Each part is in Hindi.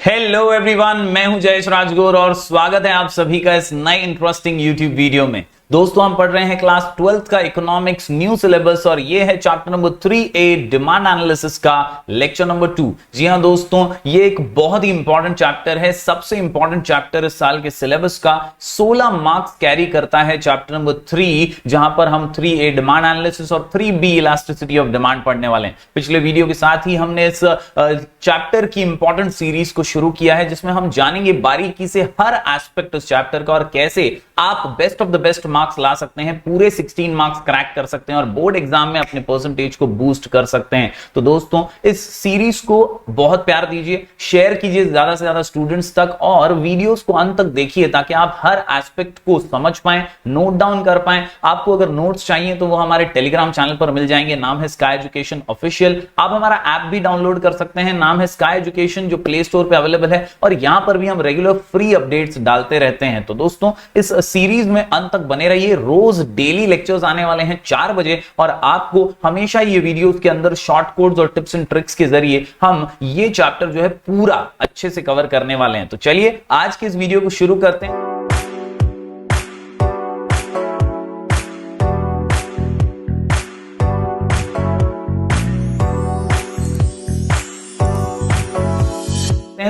हेलो एवरीवन, मैं हूं जयेश राजगोर और स्वागत है आप सभी का इस नए इंटरेस्टिंग यूट्यूब वीडियो में। दोस्तों, हम पढ़ रहे हैं क्लास 12th का इकोनॉमिक्स न्यू सिलेबस और ये है chapter number 3A demand analysis का लेक्चर नंबर 2। जी हां दोस्तों, ये एक बहुत ही इंपॉर्टेंट चैप्टर है, सबसे इंपॉर्टेंट चैप्टर इस साल के सिलेबस का। 16 मार्क्स कैरी करता है चैप्टर नंबर 3, जहां पर हम 3A डिमांड एनालिसिस और 3B इलास्टिसिटी ऑफ डिमांड पढ़ने वाले हैं। पिछले वीडियो के साथ ही हमने इस चैप्टर की इंपॉर्टेंट सीरीज को शुरू किया है, जिसमें हम जानेंगे बारीकी से हर एस्पेक्ट इस चैप्टर का और कैसे आप best of the best marks ला सकते हैं, पूरे 16 मार्क्स क्रैक कर सकते हैं और बोर्ड एग्जाम में अपने परसेंटेज को बूस्ट कर सकते हैं। तो दोस्तों, इस सीरीज को बहुत प्यार दीजिए, शेयर कीजिए ज्यादा से ज्यादा स्टूडेंट्स तक और वीडियोस को अंत तक देखिए ताकि आप हर एस्पेक्ट को समझ पाएं, नोट डाउन कर पाएं। आपको अगर नोट्स चाहिए तो वो हमारे टेलीग्राम चैनल पर मिल जाएंगे, नाम है स्काई एजुकेशन ऑफिशियल। आप हमारा ऐप भी डाउनलोड कर सकते हैं, नाम है स्काई एजुकेशन, जो प्ले स्टोर पे अवेलेबल है और यहां पर भी हम रेगुलर फ्री अपडेट्स डालते रहते हैं। तो दोस्तों, इस सीरीज में अंत तक बने रहिए। रोज डेली लेक्चर्स आने वाले हैं 4 बजे और आपको हमेशा ये वीडियोस के अंदर शॉर्ट कोड्स और टिप्स एंड ट्रिक्स के जरिए हम ये चैप्टर जो है पूरा अच्छे से कवर करने वाले हैं। तो चलिए आज के इस वीडियो को शुरू करते हैं।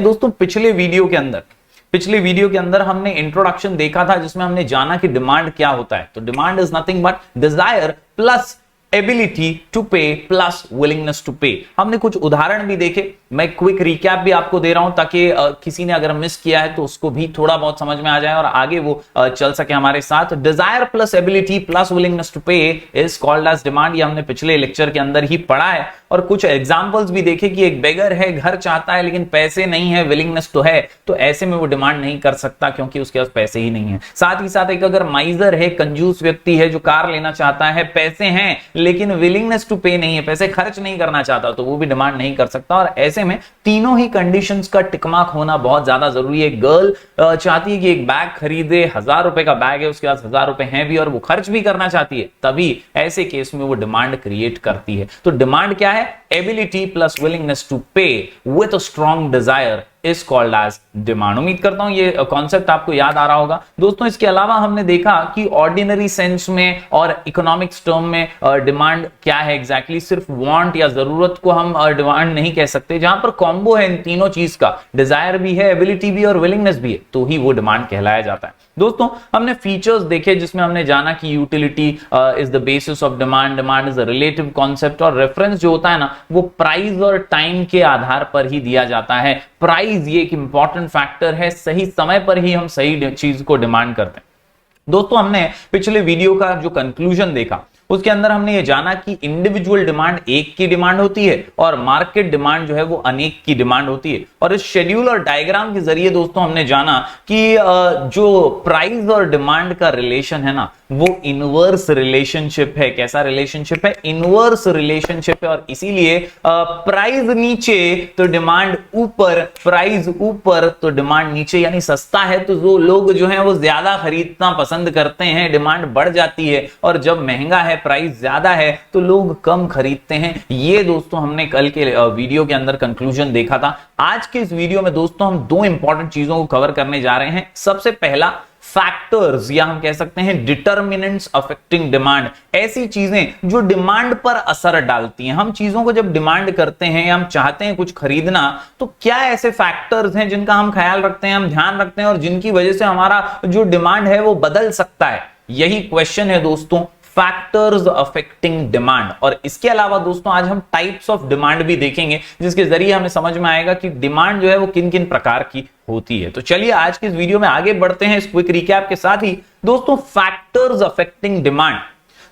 दोस्तों, पिछले वीडियो के अंदर हमने इंट्रोडक्शन देखा था, जिसमें हमने जाना कि डिमांड क्या होता है। तो demand is nothing but desire plus ability to pay plus willingness to pay. हमने कुछ उदाहरण भी देखे, मैं क्विक रिकैप भी आपको दे रहा हूं ताकि किसी ने अगर मिस किया है तो उसको भी थोड़ा बहुत समझ में आ जाए और आगे वो चल सके हमारे साथ। Desire plus ability plus willingness to pay is called as demand. ये हमने पिछले लेक्चर के अंदर ही पढ़ा है और कुछ एग्जांपल्स भी देखे कि एक बेगर है, घर चाहता है लेकिन पैसे नहीं है, विलिंगनेस तो है, तो ऐसे में वो डिमांड नहीं कर सकता क्योंकि उसके पास पैसे ही नहीं है। साथ ही साथ एक अगर माइजर है, कंजूस व्यक्ति है जो कार लेना चाहता है, पैसे हैं लेकिन विलिंगनेस टू पे नहीं है, पैसे खर्च नहीं करना चाहता, तो वो भी डिमांड नहीं कर सकता। और ऐसे में तीनों ही कंडीशंस का टिक मार्क होना बहुत ज्यादा जरूरी है। गर्ल चाहती है कि एक बैग खरीदे, 1000 रुपए का बैग है, उसके पास 1000 रुपए हैं भी और वो खर्च भी करना चाहती है, तभी ऐसे केस में वो डिमांड क्रिएट करती है। तो डिमांड क्या है? Ability plus willingness to pay with a strong desire is called as demand. उम्मीद करता हूं ये कॉन्सेप्ट आपको याद आ रहा होगा। दोस्तों, इसके अलावा हमने देखा कि ऑर्डिनरी सेंस में और इकोनॉमिक्स टर्म में डिमांड क्या है एग्जैक्टली। सिर्फ वांट या जरूरत को हम डिमांड नहीं कह सकते। जहां पर कॉम्बो है इन तीनों चीज का, डिजायर भी है, एबिलिटी भी और विलिंगनेस भी है, तो ही वो डिमांड कहलाया जाता है। दोस्तों, हमने फीचर्स देखे जिसमें हमने जाना कि utility is the basis of demand, demand is a relative concept और रेफरेंस जो होता है ना, वो प्राइस और टाइम के आधार पर ही दिया जाता है। प्राइस ये एक इंपॉर्टेंट फैक्टर है, सही समय पर ही हम सही चीज को डिमांड करते हैं। दोस्तों, हमने पिछले वीडियो का जो कंक्लूजन देखा उसके अंदर हमने ये जाना कि इंडिविजुअल डिमांड एक की डिमांड होती है और मार्केट डिमांड जो है वो अनेक की डिमांड होती है। और इस शेड्यूल और डायग्राम के जरिए दोस्तों हमने जाना कि जो प्राइस और डिमांड का रिलेशन है ना, वो इनवर्स रिलेशनशिप है। कैसा रिलेशनशिप है? इनवर्स रिलेशनशिप है। और इसीलिए प्राइस नीचे तो डिमांड ऊपर, प्राइस ऊपर तो डिमांड नीचे, यानी सस्ता है तो जो लोग जो है वो ज्यादा खरीदना पसंद करते हैं, डिमांड बढ़ जाती है, और जब महंगा है, प्राइस ज्यादा है, तो लोग कम खरीदते हैं। ये दोस्तों हमने कल के वीडियो के अंदर कंक्लूजन देखा था। आज के इस वीडियो में दोस्तों हम दो इंपॉर्टेंट चीजों को कवर करने जा रहे हैं। सबसे पहला, फैक्टर्स या हम कह सकते हैं डिटर्मिनेंट्स अफेक्टिंग डिमांड। ऐसी चीजें जो डिमांड पर असर डालती हैं। हम चीजों को जब डिमांड करते हैं या हम चाहते हैं कुछ खरीदना, तो क्या ऐसे फैक्टर्स हैं जिनका हम ख्याल रखते हैं, हम ध्यान रखते हैं और जिनकी वजह से हमारा जो डिमांड है वो बदल सकता है? यही क्वेश्चन है दोस्तों, फैक्टर्स अफेक्टिंग डिमांड। और इसके अलावा दोस्तों आज हम टाइप्स ऑफ डिमांड भी देखेंगे, जिसके जरिए हमें समझ में आएगा कि डिमांड जो है वो किन किन प्रकार की होती है। तो चलिए आज की इस वीडियो में आगे बढ़ते हैं इस क्विक रिकैप के साथ ही। दोस्तों, फैक्टर्स अफेक्टिंग डिमांड,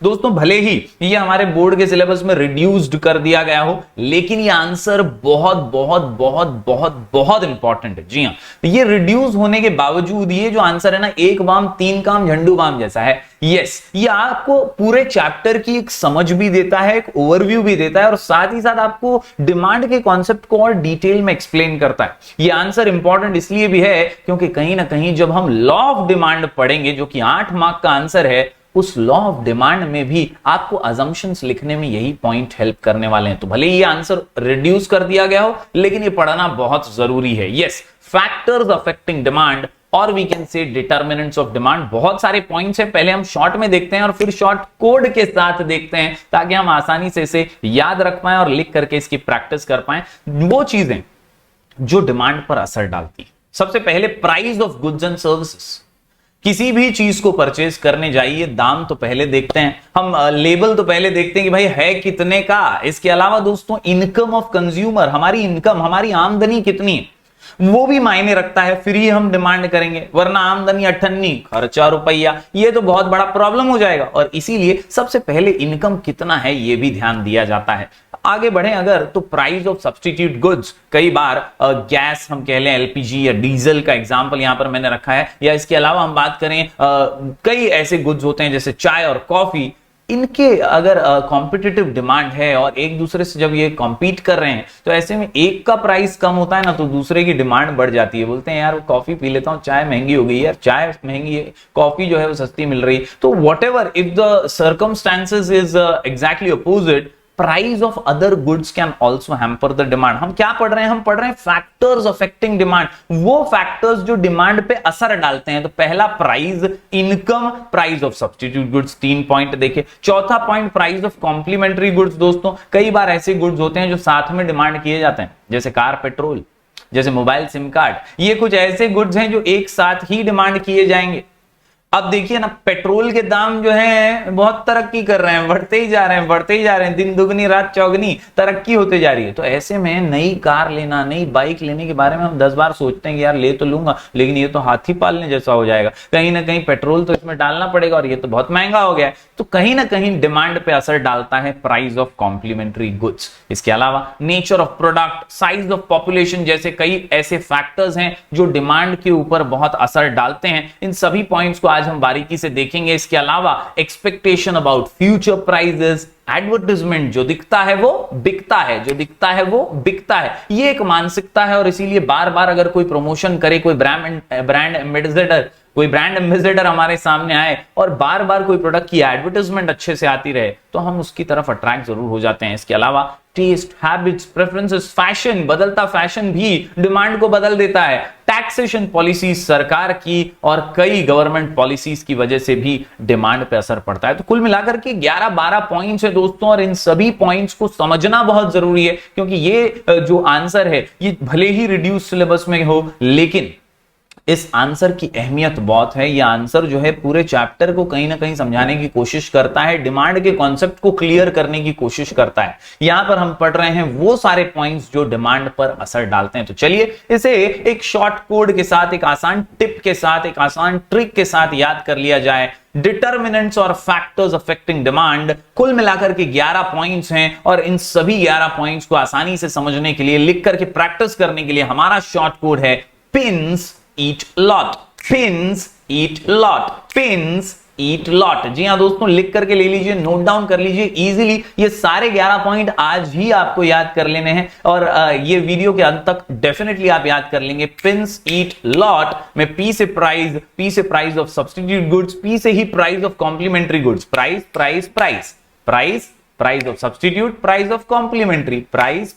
दोस्तों भले ही ये हमारे बोर्ड के सिलेबस में रिड्यूस्ड कर दिया गया हो, लेकिन ये आंसर बहुत बहुत बहुत बहुत बहुत इंपॉर्टेंट है। जी हाँ, ये रिड्यूस होने के बावजूद ये जो आंसर है ना, एक बाम तीन काम झंडू बाम जैसा है। यस, ये आपको पूरे चैप्टर की एक समझ भी देता है, एक ओवरव्यू भी देता है और साथ ही साथ आपको डिमांड के कॉन्सेप्ट को और डिटेल में एक्सप्लेन करता है। ये आंसर इंपॉर्टेंट इसलिए भी है क्योंकि कहीं ना कहीं जब हम लॉ ऑफ डिमांड पढ़ेंगे, जो कि 8 मार्क का आंसर है, उस लॉ ऑफ डिमांड में भी आपको अजम्पशंस लिखने में यही पॉइंट हेल्प करने वाले हैं। तो भले ही ये आंसर रिड्यूस कर दिया गया हो, लेकिन ये पढ़ना बहुत जरूरी है। यस, फैक्टर्स अफेक्टिंग डिमांड और we can say determinants of demand. बहुत सारे पॉइंट्स हैं, पहले हम शॉर्ट में देखते हैं और फिर शॉर्ट कोड के साथ देखते हैं, ताकि हम आसानी से इसे याद रख पाएं और लिख करके इसकी प्रैक्टिस कर पाएं। वो चीजें जो डिमांड पर असर डालती है, सबसे पहले price of goods and services. किसी भी चीज को परचेज करने जाइए, दाम तो पहले देखते हैं हम, लेबल तो पहले देखते हैं कि भाई है कितने का। इसके अलावा दोस्तों इनकम ऑफ कंज्यूमर, हमारी इनकम, हमारी आमदनी कितनी है, वो भी मायने रखता है, फिर ही हम डिमांड करेंगे। वरना आमदनी 98, खर्चा रुपया, ये तो बहुत बड़ा प्रॉब्लम हो जाएगा। और इसीलिए सबसे पहले इनकम कितना है ये भी ध्यान दिया जाता है। आगे बढ़े अगर, तो प्राइस ऑफ सब्स्टिट्यूट गुड्स, कई बार गैस हम कह लें, एलपीजी या डीजल का एग्जांपल यहां पर मैंने रखा है, या इसके अलावा हम बात करें कई ऐसे गुड्स होते हैं जैसे चाय और कॉफी, इनके अगर कॉम्पिटिटिव डिमांड है और एक दूसरे से जब ये कॉम्पीट कर रहे हैं, तो ऐसे में एक का प्राइस कम होता है ना, तो दूसरे की डिमांड बढ़ जाती है। बोलते हैं यार कॉफी पी लेता हूं, चाय महंगी हो गई यार, चाय महंगी है, कॉफी जो है वो सस्ती मिल रही है। तो whatever if the circumstances is exactly opposite, price of other goods can also hamper the demand. हम क्या पढ़ रहे हैं? हम पढ़ रहे हैं फैक्टर्स अफेक्टिंग डिमांड, वो फैक्टर्स जो डिमांड पे असर डालते हैं। तो पहला price, income, price of substitute goods, 3 point देखे। चौथा point price of complementary goods. दोस्तों कई बार ऐसे गुड्स होते हैं जो साथ में डिमांड किए जाते हैं, जैसे कार, पेट्रोल, जैसे मोबाइल सिम कार्ड, ये कुछ ऐसे गुड्स हैं जो एक साथ ही डिमांड किए जाएंगे। अब देखिए ना, पेट्रोल के दाम जो है बहुत तरक्की कर रहे हैं, बढ़ते ही जा रहे हैं, बढ़ते ही जा रहे हैं, दिन दुगनी रात चौगनी तरक्की होते जा रही है। तो ऐसे में नई कार लेना, नई बाइक लेने के बारे में हम 10 बार सोचते हैं कि यार ले तो लूंगा, लेकिन ये तो हाथी पालने जैसा हो जाएगा, कहीं ना कहीं पेट्रोल तो इसमें डालना पड़ेगा और ये तो बहुत महंगा हो गया है। तो कहीं ना कहीं डिमांड पे असर डालता है प्राइस ऑफ कॉम्प्लीमेंट्री गुड्स। इसके अलावा nature of product, size of population जैसे कई ऐसे फैक्टर्स हैं जो डिमांड के ऊपर बहुत असर डालते हैं। इन सभी पॉइंट्स को आज हम बारीकी से देखेंगे। इसके अलावा expectation about future prices, advertisement, जो दिखता है वो बिकता है, जो दिखता है वो बिकता है, ये एक मानसिकता है। और इसीलिए बार बार अगर कोई प्रमोशन करे, कोई ब्रांड एम्बेसडर हमारे सामने आए और बार बार कोई प्रोडक्ट की एडवर्टाइजमेंट अच्छे से आती रहे, तो हम उसकी तरफ अट्रैक्ट जरूर हो जाते हैं। इसके अलावा टेस्ट, हैबिट्स, प्रेफरेंसेस, फैशन, बदलता फैशन भी डिमांड को बदल देता है। टैक्सेशन पॉलिसीज सरकार की और कई गवर्नमेंट पॉलिसीज की वजह से भी डिमांड पे असर पड़ता है। तो कुल मिलाकर के 11-12 पॉइंट्स है दोस्तों, और इन सभी पॉइंट्स को समझना बहुत जरूरी है, क्योंकि ये जो आंसर है ये भले ही रिड्यूस सिलेबस में हो, लेकिन इस आंसर की अहमियत बहुत है। यह आंसर जो है पूरे चैप्टर को कहीं ना कहीं समझाने की कोशिश करता है, डिमांड के कॉन्सेप्ट को क्लियर करने की कोशिश करता है। यहां पर हम पढ़ रहे हैं वो सारे पॉइंट्स जो डिमांड पर असर डालते हैं। तो चलिए इसे एक शॉर्ट कोड के साथ, एक आसान टिप के साथ, एक आसान ट्रिक के साथ याद कर लिया जाए। डिटर्मिनेंट्स और फैक्टर्स अफेक्टिंग डिमांड, कुल मिलाकर के 11 पॉइंट्स हैं, और इन सभी 11 पॉइंट्स को आसानी से समझने के लिए, लिख करके प्रैक्टिस करने के लिए हमारा शॉर्ट कोड है pins eat lot. Pins eat lot, pins eat lot. जी हाँ दोस्तों, लिख करके ले लीजिए, नोट डाउन कर लीजिए इजीली। ये सारे 11 पॉइंट आज ही आपको याद कर लेने हैं, और ये वीडियो के अंत तक डेफिनेटली आप याद कर लेंगे। पिन्स ईट लॉट में पी से price of substitute goods, P से ही price of complementary goods, price of substitute, price of complementary, price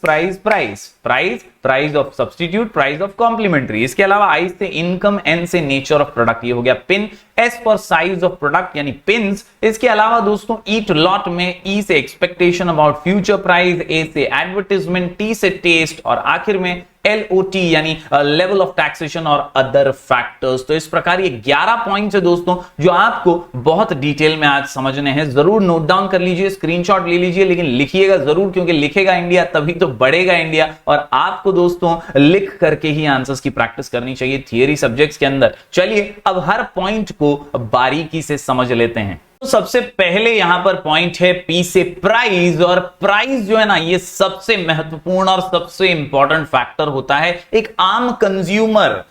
of substitute, price of complementary. इसके अलावा आई से इनकम, एन से नेचर ऑफ प्रोडक्ट, ये हो गया pin. S for size of product यानी पिन्स। इसके अलावा दोस्तों ईट लॉट में ई से expectation about future price, A से एडवर्टाइजमेंट, टी से टेस्ट, और आखिर में LOT यानी लेवल ऑफ टैक्सेशन और अदर फैक्टर्स। तो इस प्रकार ये 11 पॉइंट्स है दोस्तों जो आपको बहुत डिटेल में आज समझने हैं। जरूर नोट डाउन कर लीजिए, स्क्रीनशॉट ले लीजिए, लेकिन लिखिएगा जरूर, क्योंकि लिखेगा इंडिया तभी तो बढ़ेगा इंडिया। और आपको दोस्तों लिख करके ही आंसर्स की प्रैक्टिस करनी चाहिए थियरी सब्जेक्ट्स के अंदर। चलिए अब हर पॉइंट को बारीकी से समझ लेते हैं। तो सबसे पहले यहां पर पॉइंट है पी से प्राइस, और प्राइस जो है ना ये सबसे महत्वपूर्ण और सबसे इंपॉर्टेंट फैक्टर होता है। एक आम कंज्यूमर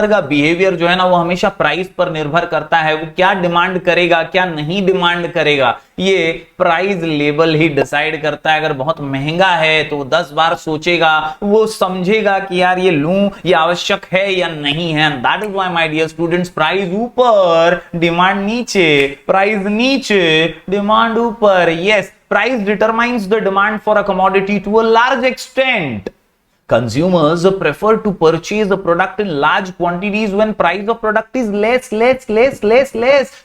का बिहेवियर जो है ना वो हमेशा प्राइस पर निर्भर करता है। वो क्या डिमांड करेगा, क्या नहीं डिमांड करेगा, ये प्राइस लेवल ही डिसाइड करता है। अगर बहुत महंगा है तो 10 बार सोचेगा, वो समझेगा कि यार ये लूं, ये आवश्यक है या नहीं है। That is why my dear students, price ऊपर डिमांड नीचे, प्राइस नीचे डिमांड ऊपर। Yes, price determines the demand for a commodity to a large extent. Consumers prefer to purchase a product in large quantities when price of product is less.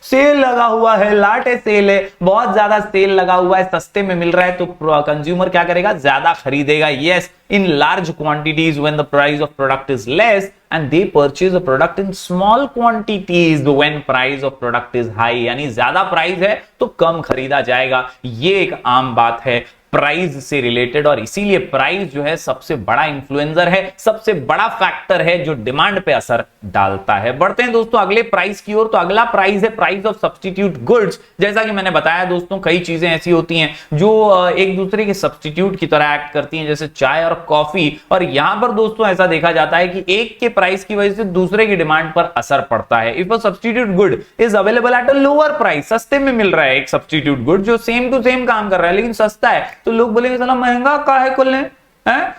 Sale लगा हुआ है, लाटे सेल है, बहुत ज्यादा सेल लगा हुआ है, सस्ते में मिल रहा है, तो कंज्यूमर क्या करेगा, ज्यादा खरीदेगा. Yes, in large quantities when the price of product is less, and they purchase a product in small quantities when price of product is high. यानी ज्यादा प्राइस है तो कम खरीदा जाएगा. ये एक आम बात है प्राइस से रिलेटेड, और इसीलिए प्राइस जो है सबसे बड़ा इन्फ्लुएंसर है, सबसे बड़ा फैक्टर है जो डिमांड पे असर डालता है. बढ़ते हैं दोस्तों अगले प्राइस की ओर. तो अगला प्राइस है प्राइस ऑफ सब्स्टिट्यूट गुड्स. जैसा कि मैंने बताया दोस्तों, कई चीजें ऐसी होती हैं जो एक दूसरे के सब्स्टिट्यूट की तरह एक्ट करती हैं, जैसे चाय और कॉफी. और यहां पर दोस्तों ऐसा देखा जाता है कि एक के प्राइस की वजह से दूसरे की डिमांड पर असर पड़ता है. If a substitute good is available at a lower price, सस्ते में मिल रहा है एक सब्स्टिट्यूट गुड जो सेम टू सेम काम कर रहा है लेकिन सस्ता है, तो लोग बोलेंगे चलो महंगा काहे को लें,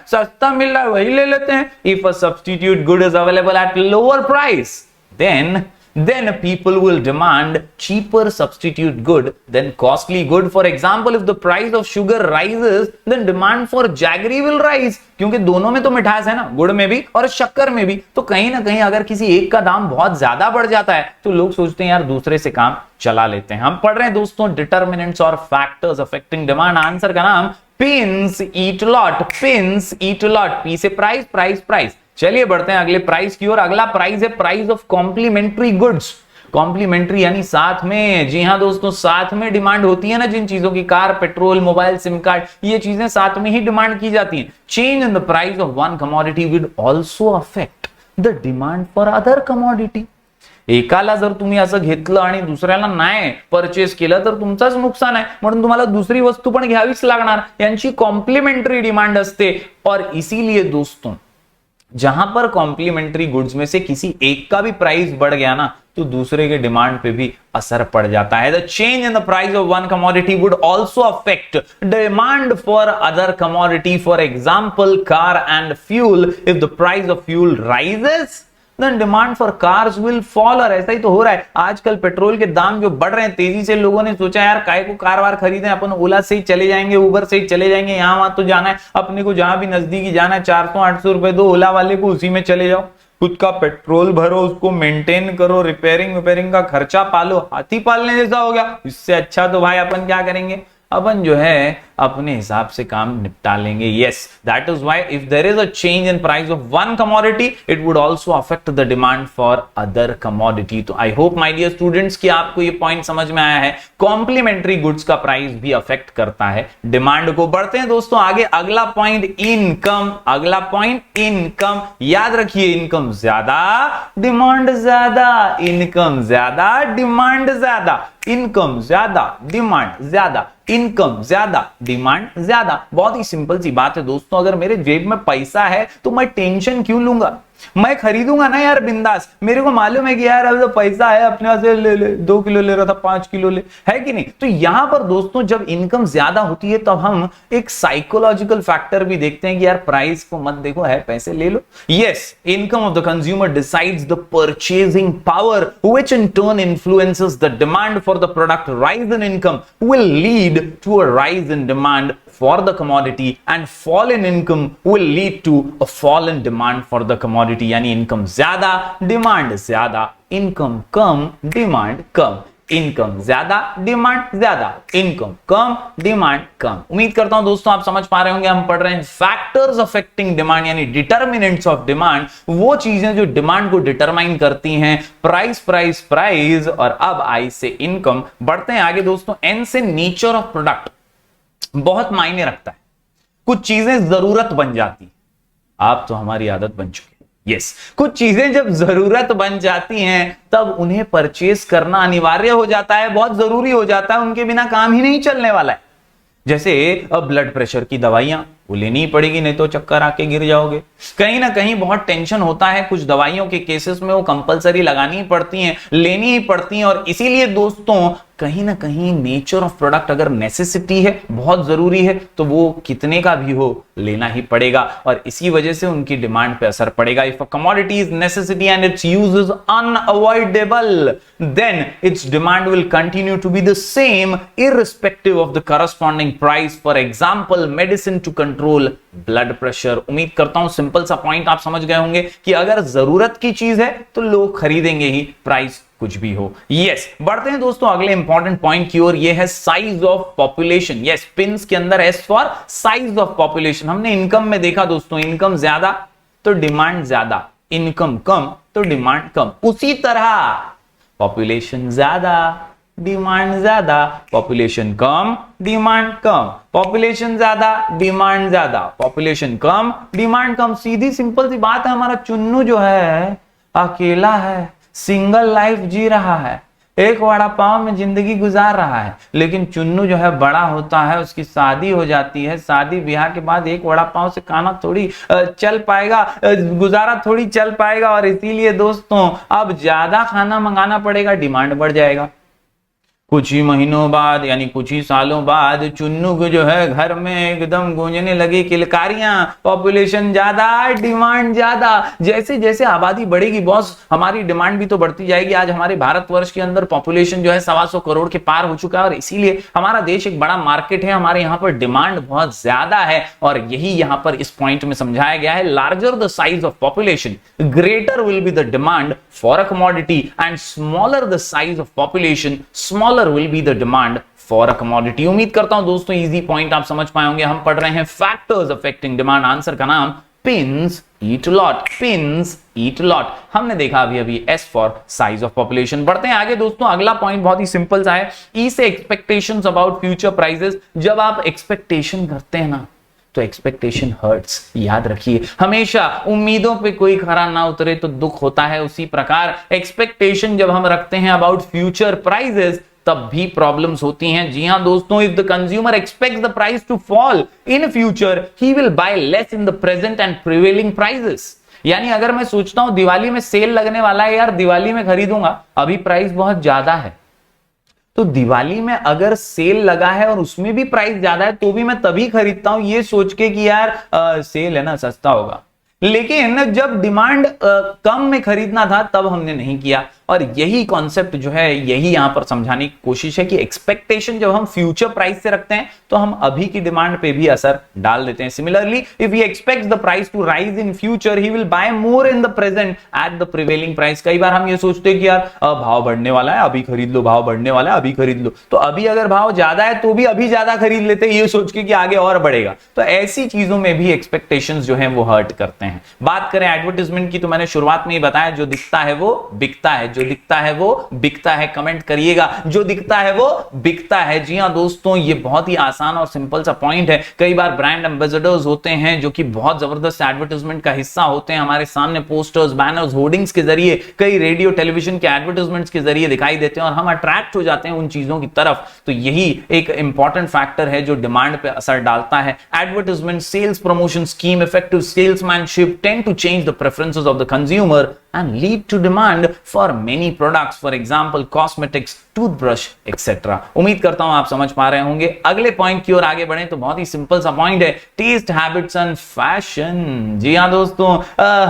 सस्ता मिल रहा है वही ले लेते हैं. If a substitute good is available at lower price, then people will demand cheaper substitute good than costly good. For example, if the price of sugar rises, then demand for jaggery will rise. क्योंकि दोनों में तो मिठास है ना, गुड़ में भी और शक्कर में भी. तो कहीं ना कहीं अगर किसी एक का दाम बहुत ज्यादा बढ़ जाता है तो लोग सोचते हैं यार दूसरे से काम चला लेते हैं. हम पढ़ रहे हैं दोस्तों डिटर्मिनेंट्स और फैक्टर्स अफेक्टिंग डिमांड. आंसर का नाम पिंस ईट लॉट. पिंस ईट लॉट, पी से प्राइस, प्राइस प्राइस. चलिए बढ़ते हैं अगले प्राइस की ओर. अगला प्राइस है price of complementary goods. Complementary यानी साथ में. जी हां दोस्तों, साथ में डिमांड होती है ना जिन चीजों की, car, petrol, mobile, SIM card, ये चीजें साथ में ही डिमांड की जाती हैं. Change in the price of one commodity will also affect the demand for other commodity. एकाला जर तुम्ही असं घेतलं आणि दुसऱ्याला नाही परचेस केलं तर तुमचाच नुकसान आहे, म्हणून तुम्हाला दुसरी वस्तू पण घ्यावीच लागणार. यांची कॉम्प्लीमेंट्री डिमांड असते. और इसीलिए दोस्तों जहां पर कॉम्प्लीमेंट्री गुड्स में से किसी एक का भी प्राइस बढ़ गया ना तो दूसरे के डिमांड पे भी असर पड़ जाता है. The change in the price of one commodity would also affect demand for other commodity. For example car and fuel. If the price of fuel rises then demand for cars will fall. और ऐसा ही तो हो रहा है आजकल. पेट्रोल के दाम जो बढ़ रहे हैं तेजी से, लोगों ने सोचा यार काय को कार वार खरीदें, अपन ओला से ही चले जाएंगे, उबर से ही चले जाएंगे, यहाँ वहां तो जाना है अपने को, जहां भी नजदीकी जाना है 400-800 रुपए दो ओला वाले को, उसी में चले जाओ, खुद का पेट्रोल भरो, उसको मेंटेन करो, रिपेयरिंग का खर्चा पालो. हाथी पालने जैसा हो गया. इससे अच्छा तो भाई अपन क्या करेंगे, अपन जो है अपने हिसाब से काम निपटा लेंगे. Yes, that is why if there is a change in price of one commodity it would also affect the demand for other commodity. तो I hope my dear students कि आपको ये पॉइंट समझ में आया है. कॉम्प्लीमेंट्री गुड्स का प्राइस भी अफेक्ट करता है डिमांड को. बढ़ते हैं दोस्तों आगे. अगला पॉइंट इनकम. अगला पॉइंट इनकम. याद रखिए, इनकम ज्यादा डिमांड ज्यादा, इनकम ज्यादा डिमांड ज्यादा, इनकम ज्यादा डिमांड ज्यादा, इनकम ज्यादा डिमांड ज्यादा. बहुत ही सिंपल सी बात है दोस्तों. अगर मेरे जेब में पैसा है तो मैं टेंशन क्यों लूंगा, मैं खरीदूंगा ना यार बिंदास. मेरे को मालूम है कि यार अब तो पैसा है, अपने पास ले 2 किलो ले रहा था 5 किलो ले, है कि नहीं. तो यहां पर दोस्तों जब इनकम ज्यादा होती है तब हम एक साइकोलॉजिकल फैक्टर भी देखते हैं कि यार प्राइस को मत देखो, है पैसे ले लो. Yes, income of the consumer decides the purchasing power which in turn influences the demand for the product. Rise in income will lead to a rise in demand for the commodity and fall in income will lead to a fall in demand for the commodity. यानी इनकम ज्यादा डिमांड ज्यादा, इनकम कम डिमांड कम, इनकम ज्यादा डिमांड ज्यादा, इनकम कम डिमांड कम. उम्मीद करता हूं दोस्तों आप समझ पा रहे होंगे. हम पढ़ रहे हैं फैक्टर्स अफेक्टिंग डिमांड यानी डिटर्मिनेंट्स ऑफ डिमांड, वो चीजें जो डिमांड को डिटरमाइन करती हैं. प्राइस प्राइस प्राइस, और अब आई से इनकम. बढ़ते हैं आगे दोस्तों. एन से नेचर ऑफ प्रोडक्ट बहुत मायने रखता है. कुछ चीजें जरूरत बन जाती, आप तो हमारी आदत बन चुकी. यस, कुछ चीजें जब जरूरत बन जाती हैं तब उन्हें परचेस करना अनिवार्य हो जाता है, बहुत जरूरी हो जाता है, उनके बिना काम ही नहीं चलने वाला है. जैसे अब ब्लड प्रेशर की दवाइयां वो लेनी ही पड़ेगी, नहीं तो चक्कर आके गिर जाओगे. कहीं ना कहीं बहुत टेंशन होता है, कुछ दवाइयों के केसेस में वो कंपलसरी लगानी ही पड़ती हैं, लेनी ही पड़ती हैं. और इसीलिए दोस्तों कहीं ना कहीं नेचर ऑफ प्रोडक्ट अगर नेसेसिटी है, बहुत जरूरी है, तो वो कितने का भी हो लेना ही पड़ेगा और इसी वजह से उनकी डिमांड पे असर पड़ेगा। If a commodity is necessity and its use is unavoidable, then its demand will continue to be the same irrespective of the corresponding price. For example, medicine to control blood pressure. उम्मीद करता हूं सिंपल सा पॉइंट आप समझ गए होंगे कि अगर जरूरत की चीज है तो लोग खरीदेंगे ही, प्राइस कुछ भी हो। यस, बढ़ते हैं दोस्तों अगले इंपॉर्टेंट पॉइंट की ओर, ये है size of population. Yes, pins के अंदर S for size of population. हमने इनकम में देखा दोस्तों, इनकम ज्यादा तो डिमांड ज्यादा, इनकम कम तो डिमांड कम। उसी तरह पॉपुलेशन ज्यादा, डिमांड ज्यादा, पॉपुलेशन कम, डिमांड कम, पॉपुलेशन ज्यादा, डिमांड ज्यादा, पॉपुलेशन कम, डिमांड कम। सीधी सिंपल सी बात है, हमारा चुन्नू जो है अकेला है, सिंगल लाइफ जी रहा है, एक वड़ा पाव में जिंदगी गुजार रहा है। लेकिन चुन्नू जो है बड़ा होता है, उसकी शादी हो जाती है, शादी ब्याह के बाद एक वड़ा पाव से खाना थोड़ी चल पाएगा, गुजारा थोड़ी चल पाएगा, और इसीलिए दोस्तों अब ज्यादा खाना मंगाना पड़ेगा, डिमांड बढ़ जाएगा। कुछ ही महीनों बाद यानी कुछ ही सालों बाद चुन्नू को जो है घर में एकदम गूंजने लगी किलकारियां, पॉपुलेशन ज्यादा, डिमांड ज्यादा। जैसे जैसे आबादी बढ़ेगी बॉस, हमारी डिमांड भी तो बढ़ती जाएगी। आज हमारे भारतवर्ष के अंदर पॉपुलेशन जो है 125 करोड़ के पार हो चुका है और इसीलिए हमारा देश एक बड़ा मार्केट है, हमारे यहाँ पर डिमांड बहुत ज्यादा है। और यही यहाँ पर इस पॉइंट में समझाया गया है, larger the size of population greater will be the demand for a commodity and smaller the size of population smaller will be the demand for a commodity। उम्मीद करता हूं दोस्तों इजी पॉइंट आप समझ पाए होंगे। हम पढ़ रहे हैं फैक्टर्स अफेक्टिंग डिमांड, आंसर का नाम pins eat lot, pins eat lot. हमने देखा अभी S for size of population. बढ़ते हैं आगे दोस्तों, अगला पॉइंट बहुत ही सिंपल सा है, ई से एक्सपेक्टेशंस अबाउट फ्यूचर प्राइसेस। जब आप एक्सपेक्टेशन करते हैं ना तो एक्सपेक्टेशन हर्ट्स, याद रखिए हमेशा। उम्मीदों पे कोई खरा ना उतरे तो दुख होता है, उसी प्रकार एक्सपेक्टेशन जब हम रखते हैं अबाउट फ्यूचर प्राइसेस तब भी प्रॉब्लम्स होती हैं। जी हां दोस्तों, if the consumer expects the price to fall in future he will buy less in the present and prevailing prices. यानी अगर मैं सोचता हूं दिवाली में सेल लगने वाला है, यार दिवाली में खरीदूंगा, अभी प्राइस बहुत ज्यादा है, तो दिवाली में अगर सेल लगा है और उसमें भी प्राइस ज्यादा है तो भी मैं तभी खरीदता हूं ये सोच के कि यार सेल है ना, सस्ता होगा। लेकिन जब डिमांड कम में खरीदना था तब हमने नहीं किया। और यही कॉन्सेप्ट जो है यही यहां पर समझाने की कोशिश है कि एक्सपेक्टेशन जब हम फ्यूचर प्राइस से रखते हैं तो हम अभी की डिमांड पे भी असर डाल देते हैं। Similarly if he expects the price to rise in future he will buy more in the present at the prevailing price. कई बार हम ये सोचते हैं कि यार भाव बढ़ने वाला है अभी खरीद लो, भाव बढ़ने वाला है अभी खरीद लो, तो अभी अगर भाव ज्यादा है तो भी अभी ज्यादा खरीद लेते हैं ये सोच के कि आगे और बढ़ेगा। तो ऐसी चीजों में भी एक्सपेक्टेशंस जो है वो हर्ट करते हैं। बात करें एडवर्टाइजमेंट की तो मैंने शुरुआत में ही बताया, जो दिखता है वो बिकता है, जो दिखता है वो बिकता है। कमेंट करिएगा, जो दिखता है वो बिकता है। जी हां दोस्तों, ये बहुत ही आसान और सिंपल सा पॉइंट है। कई बार ब्रांड एम्बेसडर्स होते हैं जो कि बहुत जबरदस्त एडवर्टाइजमेंट का हिस्सा होते हैं, हमारे सामने पोस्टर्स, बैनर्स, होर्डिंग्स के जरिए, कई रेडियो टेलीविजन के एडवर्टाइजमेंट्स के जरिए दिखाई देते हैं और हम अट्रैक्ट हो जाते हैं उन चीजों की तरफ। तो यही एक इंपॉर्टेंट फैक्टर है जो डिमांड पे असर डालता है। Advertisement, sales promotion scheme, effective salesmanship tend to change the preferences of the consumer and lead to demand for many products, for example cosmetics, toothbrush, etc. उम्मीद करता हूं आप समझ पा रहे होंगे। अगले पॉइंट की ओर आगे बढ़ें तो बहुत ही सिंपल सा पॉइंट है, टेस्ट हैबिट्स एंड फैशन। जी हां दोस्तों,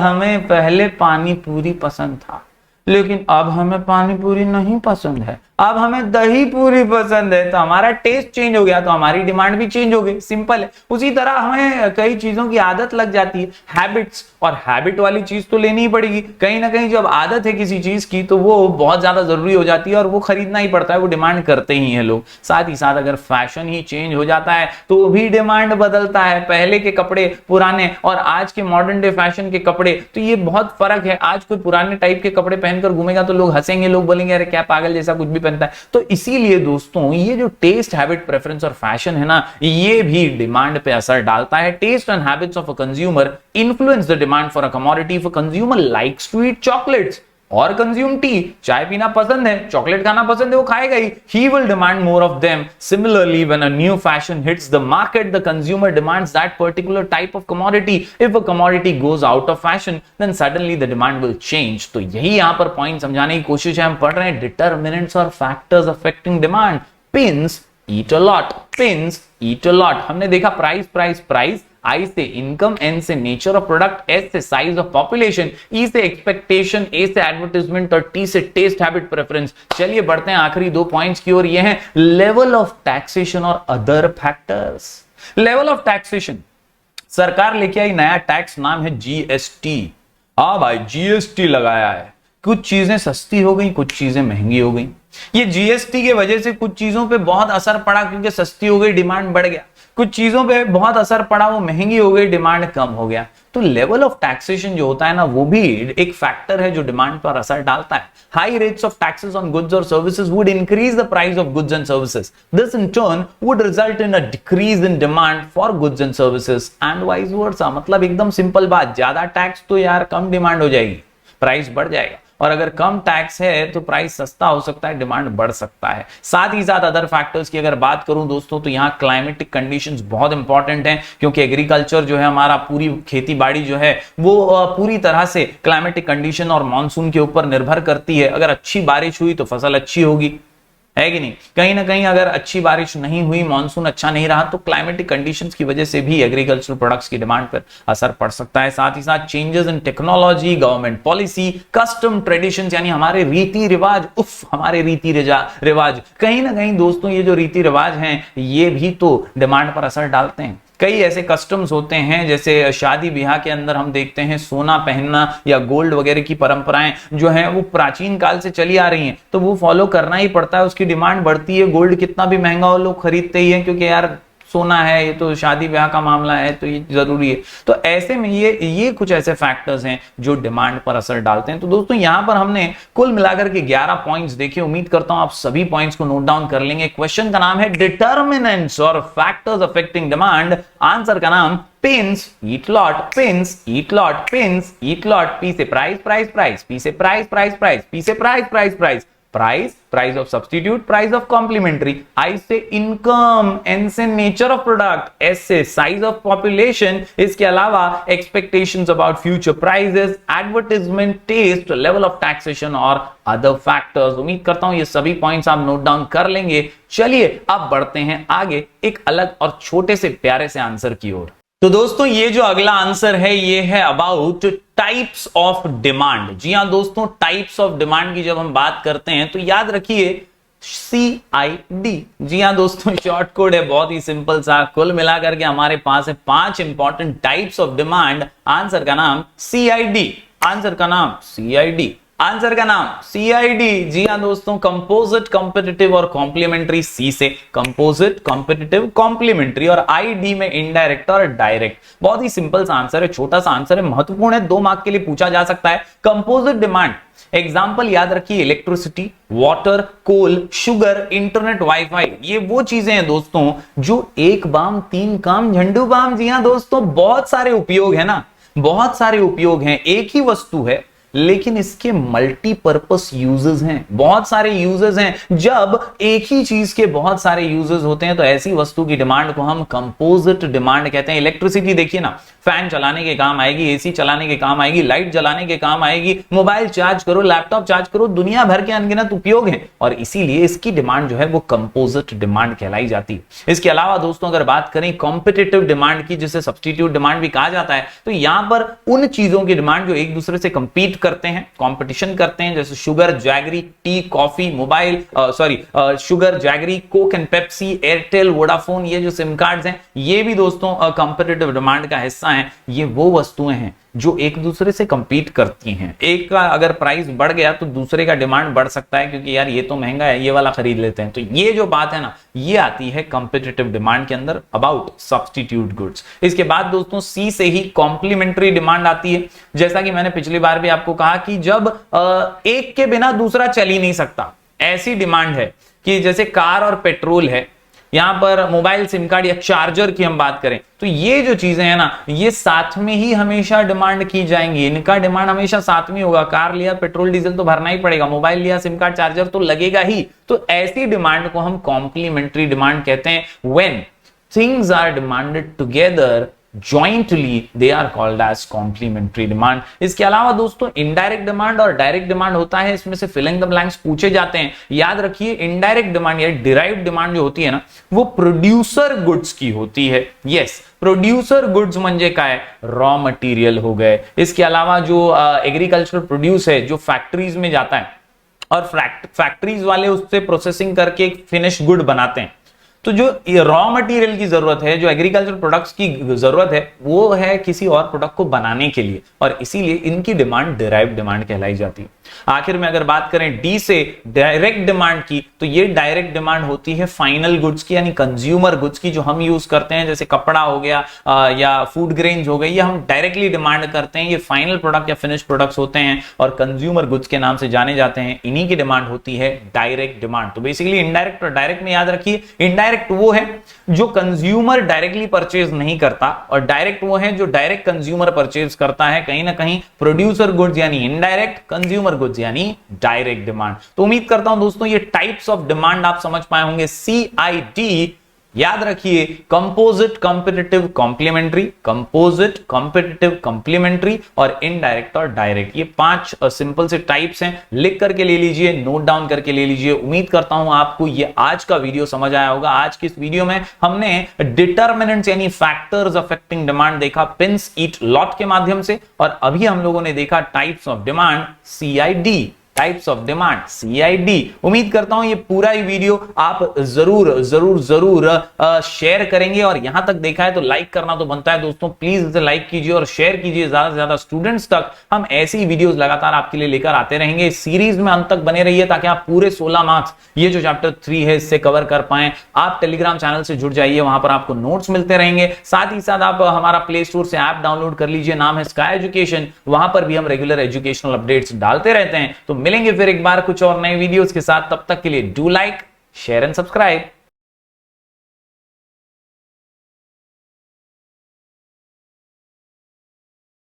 हमें पहले पानी पूरी पसंद था लेकिन अब हमें पानी पूरी नहीं पसंद है, अब हमें दही पूरी पसंद है। तो हमारा टेस्ट चेंज हो गया तो हमारी डिमांड भी चेंज हो गई, सिंपल है। उसी तरह हमें कई चीजों की आदत लग जाती है, हैबिट्स, और हैबिट वाली चीज तो लेनी ही पड़ेगी। कहीं ना कहीं जब आदत है किसी चीज की तो वो बहुत ज्यादा जरूरी हो जाती है और वो खरीदना ही पड़ता है, वो डिमांड करते ही हैं लोग। साथ ही साथ अगर फैशन ही चेंज हो जाता है तो भी डिमांड बदलता है। पहले के कपड़े पुराने और आज के मॉडर्न डे फैशन के कपड़े, तो ये बहुत फर्क है। आज कोई पुराने टाइप के कपड़े पहनकर घूमेगा तो लोग हंसेंगे, लोग बोलेंगे अरे क्या पागल जैसा कुछ भी पहनता है। तो इसीलिए दोस्तों ये जो टेस्ट, हैबिट, प्रेफरेंस और फैशन है ना, ये भी डिमांड पे असर डालता है। Taste and habits of a consumer influence the demand for a commodity. If a consumer likes to eat chocolates, और कंज्यूम टी, चाय पीना पसंद है, चॉकलेट खाना पसंद है, वो खाएगा ही. He will demand more of them. Similarly, when a new fashion hits the market, the consumer demands that particular type of commodity. If a commodity goes out of fashion, then suddenly the demand will change. तो यही यहां पर पॉइंट समझाने की कोशिश है. हम पढ़ रहे हैं डिटर्मिनेंट्स और factors affecting demand. Pins eat a lot, pins eat a lot. हमने देखा प्राइस प्राइस प्राइस, आई से इनकम, एन से नेचर ऑफ प्रोडक्ट, एस से साइज ऑफ पॉपुलेशन, ई से एक्सपेक्टेशन, ए से एडवर्टाइजमेंट और टी से टेस्ट हैबिट प्रेफरेंस. चलिए बढ़ते हैं आखिरी 2 पॉइंट्स की ओर. ये हैं लेवल ऑफ टैक्सेशन और other factors. Level of taxation, सरकार लेके आई नया टैक्स, नाम है जीएसटी. हाँ भाई, जीएसटी लगाया है. कुछ चीजें सस्ती हो गई, कुछ चीजें महंगी हो गई. ये जीएसटी के वजह से कुछ चीजों पे बहुत असर पड़ा, क्योंकि सस्ती हो गई, डिमांड बढ़ गया. कुछ चीजों पे बहुत असर पड़ा, वो महंगी हो गई, डिमांड कम हो गया. तो लेवल ऑफ टैक्सेशन जो होता है ना, वो भी एक फैक्टर है जो डिमांड पर असर डालता है. High rates of taxes on goods और services would increase the price of goods and services. This in turn would result in a decrease in demand for goods and services and vice versa. मतलब एकदम सिंपल बात, ज्यादा टैक्स तो यार कम डिमांड हो जाएगी, प्राइस बढ़ जाएगा. और अगर कम टैक्स है तो प्राइस सस्ता हो सकता है, डिमांड बढ़ सकता है. साथ ही साथ अदर फैक्टर्स की अगर बात करूं दोस्तों, तो यहां क्लाइमेटिक कंडीशंस बहुत इंपॉर्टेंट हैं, क्योंकि एग्रीकल्चर जो है हमारा, पूरी खेती बाड़ी जो है वो पूरी तरह से क्लाइमेटिक कंडीशन और मॉनसून के ऊपर निर्भर करती है. अगर अच्छी बारिश हुई तो फसल अच्छी होगी, है कि नहीं. कहीं ना कहीं अगर अच्छी बारिश नहीं हुई, मॉनसून अच्छा नहीं रहा, तो क्लाइमेटिक कंडीशंस की वजह से भी एग्रीकल्चरियल प्रोडक्ट्स की डिमांड पर असर पड़ सकता है. साथ ही साथ changes in technology, government policy, custom traditions, यानी हमारे रीति रिवाज, हमारे रीति रिवाज, कहीं ना कहीं दोस्तों ये जो रीति रिवाज हैं, ये भी तो डिमांड पर असर डालते हैं. कई ऐसे कस्टम्स होते हैं, जैसे शादी ब्याह के अंदर हम देखते हैं सोना पहनना या गोल्ड वगैरह की परंपराएं जो हैं वो प्राचीन काल से चली आ रही हैं, तो वो फॉलो करना ही पड़ता है. उसकी डिमांड बढ़ती है, गोल्ड कितना भी महंगा हो लोग खरीदते ही हैं, क्योंकि यार सोना है, ये तो शादी ब्याह का मामला है, तो ये जरूरी है. तो ऐसे में ये कुछ ऐसे फैक्टर्स हैं जो डिमांड पर असर डालते हैं. तो दोस्तों यहां पर हमने कुल मिलाकर के 11 पॉइंट्स देखे. उम्मीद करता हूं आप सभी पॉइंट्स को नोट डाउन कर लेंगे. क्वेश्चन का नाम है डिटर्मिनेंट्स और फैक्टर्स अफेक्टिंग डिमांड. आंसर का नाम pins eat lot, pins eat lot, pins eat lot. P से प्राइस प्राइस प्राइस, पी से प्राइस प्राइस प्राइस, पी से price price price, price, price of substitute, price of complementary, I से इनकम, एन से नेचर ऑफ प्रोडक्ट, एस से साइज ऑफ पॉपुलेशन, इसके अलावा expectations about future prices, advertisement, taste, level of taxation और अदर फैक्टर्स. उम्मीद करता हूं ये सभी पॉइंट्स आप नोट डाउन कर लेंगे. चलिए अब बढ़ते हैं आगे एक अलग और छोटे से प्यारे से आंसर की ओर. तो दोस्तों ये जो अगला आंसर है, ये है अबाउट टाइप्स ऑफ डिमांड. जी हां दोस्तों, टाइप्स ऑफ डिमांड की जब हम बात करते हैं तो याद रखिए CID. जी हां दोस्तों, शॉर्ट कोड है, बहुत ही सिंपल सा. कुल मिलाकर के हमारे पास है 5 important types of demand. Answer का नाम CID, आंसर का नाम CID, आंसर का नाम CID. जी हां दोस्तों, कंपोजिट, कॉम्पिटिटिव और कॉम्प्लीमेंट्री. C से कंपोजिट, कॉम्पिटिटिव, कॉम्प्लीमेंट्री और ID में इनडायरेक्ट और डायरेक्ट. बहुत ही सिंपल सा आंसर है, छोटा सा आंसर है, महत्वपूर्ण है, 2 मार्क के लिए पूछा जा सकता है. कंपोजिट डिमांड एग्जाम्पल याद रखिए, इलेक्ट्रिसिटी, वाटर, कोल, शुगर, इंटरनेट, वाईफाई. ये वो चीजें हैं दोस्तों जो एक बाम 3 काम झंडू बाम. जी हां दोस्तों, बहुत सारे उपयोग है ना, बहुत सारे उपयोग हैं. एक ही वस्तु है लेकिन इसके मल्टीपर्पस यूजेस हैं, बहुत सारे यूजेस हैं. जब एक ही चीज के बहुत सारे यूजेस होते हैं तो ऐसी वस्तु की डिमांड को हम कंपोजिट डिमांड कहते हैं. इलेक्ट्रिसिटी देखिए ना, फैन चलाने के काम आएगी, एसी चलाने के काम आएगी, लाइट जलाने के काम आएगी, मोबाइल चार्ज करो, लैपटॉप चार्ज करो, दुनिया भर के अनगिनत उपयोग हैं और इसीलिए इसकी डिमांड जो है वो कंपोजिट डिमांड कहलाई जाती है. इसके अलावा दोस्तों अगर बात करें कॉम्पिटिटिव डिमांड की, जिसे सब्स्टिट्यूट डिमांड भी कहा जाता है, तो यहां पर उन चीजों की डिमांड जो एक दूसरे से कंपीट करते हैं, कंपटीशन करते हैं, जैसे sugar, jaggery, T, coffee, mobile, sugar, jaggery, Coke and Pepsi, Airtel, Vodafone, ये जो सिम कार्ड्स हैं, ये भी दोस्तों कंपीटिटिव डिमांड का हिस्सा हैं. ये वो वस्तुएं हैं जो एक दूसरे से कंपीट करती हैं. एक का अगर प्राइस बढ़ गया तो दूसरे का डिमांड बढ़ सकता है, क्योंकि यार ये तो महंगा है, ये वाला खरीद लेते हैं. तो ये जो बात है ना, ये आती है कंपीटिटिव डिमांड के अंदर अबाउट सब्स्टिट्यूट गुड्स. इसके बाद दोस्तों सी से ही कॉम्प्लीमेंट्री डिमांड आती है. जैसा कि मैंने पिछली बार भी आपको कहा कि जब एक के बिना दूसरा चल ही नहीं सकता, ऐसी डिमांड है कि जैसे कार और पेट्रोल है, यहाँ पर मोबाइल सिम कार्ड या चार्जर की हम बात करें तो ये जो चीजें हैं ना, ये साथ में ही हमेशा डिमांड की जाएंगी, इनका डिमांड हमेशा साथ में होगा। कार लिया, पेट्रोल डीजल तो भरना ही पड़ेगा, मोबाइल लिया, सिम कार्ड चार्जर तो लगेगा ही। तो ऐसी डिमांड को हम कॉम्प्लीमेंट्री डिमांड कहते हैं। When things are demanded together jointly they are called as complementary demand। इसके अलावा दोस्तों इनडायरेक्ट डिमांड और डायरेक्ट डिमांड होता है, इसमें से फिलिंग द ब्लैंक्स पूछे जाते हैं। याद रखिए इनडायरेक्ट डिमांड या डिराइव्ड डिमांड जो होती है ना, वो प्रोड्यूसर गुड्स की होती है। यस, प्रोड्यूसर गुड्स म्हणजे काय, रॉ मटेरियल हो गए। इसके अलावा जो एग्रीकल्चरल प्रोड्यूस है जो फैक्ट्रीज में जाता है और फैक्ट्रीज वाले उससे प्रोसेसिंग करके एक फिनिश गुड बनाते हैं। तो जो रॉ मटेरियल की जरूरत है, जो एग्रीकल्चर प्रोडक्ट्स की जरूरत है, वो है किसी और प्रोडक्ट को बनाने के लिए, और इसीलिए इनकी डिमांड डिराइव्ड डिमांड कहलाई जाती है। आखिर में अगर बात करें डी से डायरेक्ट डिमांड की, तो ये डायरेक्ट डिमांड होती है फाइनल गुड्स की, यानी कंज्यूमर गुड्स की, जो हम यूज करते हैं, जैसे कपड़ा हो गया या फूड ग्रेन्स हो गई, ये हम डायरेक्टली डिमांड करते हैं। ये फाइनल प्रोडक्ट या फिनिश प्रोडक्ट्स होते हैं और कंज्यूमर गुड्स के नाम से जाने जाते हैं। इन्हीं की डिमांड होती है डायरेक्ट डिमांड। तो बेसिकली इनडायरेक्ट और डायरेक्ट में याद रखिए, इनडायरेक्ट वो है जो कंज्यूमर डायरेक्टली परचेज नहीं करता, और डायरेक्ट वो है जो डायरेक्ट कंज्यूमर परचेज करता है। कहीं ना कहीं प्रोड्यूसर गुड्स यानी इनडायरेक्ट, कंज्यूमर गुड्स यानी डायरेक्ट डिमांड। तो उम्मीद करता हूं दोस्तों ये टाइप्स ऑफ डिमांड आप समझ पाए होंगे। CID याद रखिए, composite competitive complementary, composite competitive complementary और इनडायरेक्ट और डायरेक्ट, ये 5 सिंपल से टाइप्स हैं। लिख करके ले लीजिए, नोट डाउन करके ले लीजिए। उम्मीद करता हूं आपको ये आज का वीडियो समझ आया होगा। आज की इस वीडियो में हमने डिटर्मिनेंट्स यानी फैक्टर्स अफेक्टिंग डिमांड देखा पिंस ईट लॉट के माध्यम से, और अभी हम लोगों ने देखा types of demand CID, types of demand CID। उम्मीद करता हूं ये पूरा ही वीडियो आप जरूर जरूर जरूर शेयर करेंगे, और यहां तक देखा है तो लाइक करना तो बनता है दोस्तों। प्लीज इसे लाइक कीजिए और शेयर कीजिए ज्यादा से ज्यादा स्टूडेंट्स तक। हम ऐसी ही वीडियोस लगातार आपके लिए लेकर आते रहेंगे। इस सीरीज में अंत तक बने रहिए ताकि आप पूरे 16 मार्क्स ये जो चैप्टर 3 है इससे कवर कर पाए। आप टेलीग्राम चैनल से जुड़ जाइए, वहां पर आपको नोट्स मिलते रहेंगे। साथ ही साथ आप हमारा प्ले स्टोर से ऐप डाउनलोड कर लीजिए, नाम है स्काई एजुकेशन। वहां पर भी हम रेगुलर एजुकेशनल अपडेट्स डालते रहते हैं। तो मिलेंगे फिर एक बार कुछ और नए वीडियोस के साथ। तब तक के लिए do like, share and subscribe.